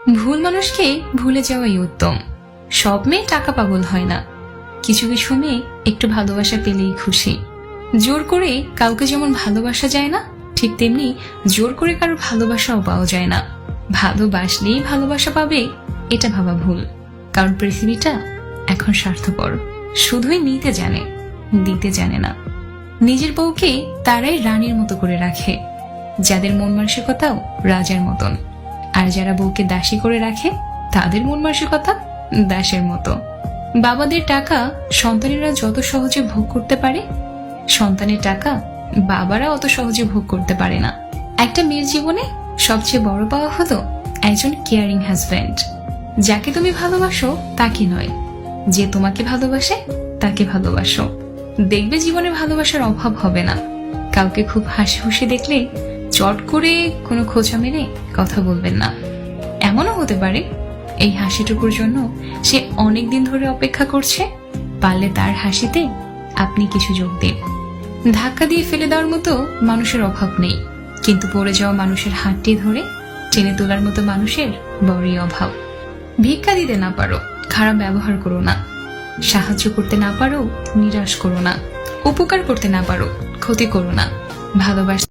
ভুল মানুষকে ভুলে যাওয়াই উত্তম। সব মেয়ে টাকা পাগল হয় না, কিছু কিছু মেয়ে একটু ভালোবাসা পেলেই খুশি। জোর করে কাউকে যেমন ভালোবাসা যায় না, ঠিক তেমনি জোর করে কারো ভালোবাসাও পাওয়া যায় না। ভালোবাসলেই ভালোবাসা পাবে এটা ভাবা ভুল, কারণ পৃথিবীটা এখন স্বার্থপর, শুধুই নিতে জানে, দিতে জানে না। নিজের বউকে তারাই রানীর মতো করে রাখে, যাদের মন মানসিকতাও রাজার মতন। আর যারা বউকে দাসী করে রাখে, তাদের মন মানসিকতা দাসের মতো। বাবাদের টাকা সন্তানেরা যত সহজে ভোগ করতে পারে, সন্তানের টাকা বাবারা অত সহজে ভোগ করতে পারে না। একটা মেয়ের জীবনে সবচেয়ে বড় পাওয়া হলো একজন কেয়ারিং হাজব্যান্ড। যাকে তুমি ভালোবাসো তাকে নয়, যে তোমাকে ভালোবাসে তাকে ভালোবাসো। দেখবে জীবনে ভালোবাসার অভাব হবে না। কাউকে খুব হাসি খুশি দেখলে চট করে কোনো খোঁচা মেরে কথা বলবেন না। এমনও হতে পারে এই হাসিটুকুর জন্য সে অনেকদিন ধরে অপেক্ষা করছে। পারলে তার হাসিতে আপনি কিছু যোগ দিন। ধাক্কা দিয়ে ফেলে দেওয়ার মতো মানুষের অভাব নেই, কিন্তু পড়ে যাওয়া মানুষের হাতটি ধরে টেনে তোলার মতো মানুষের বড়ই অভাব। ভিক্ষা দিতে না পারো, খারাপ ব্যবহার করো না। সাহায্য করতে না পারো, নিরাশ করো না। উপকার করতে না পারো, ক্ষতি করো না। ভালোবাসতে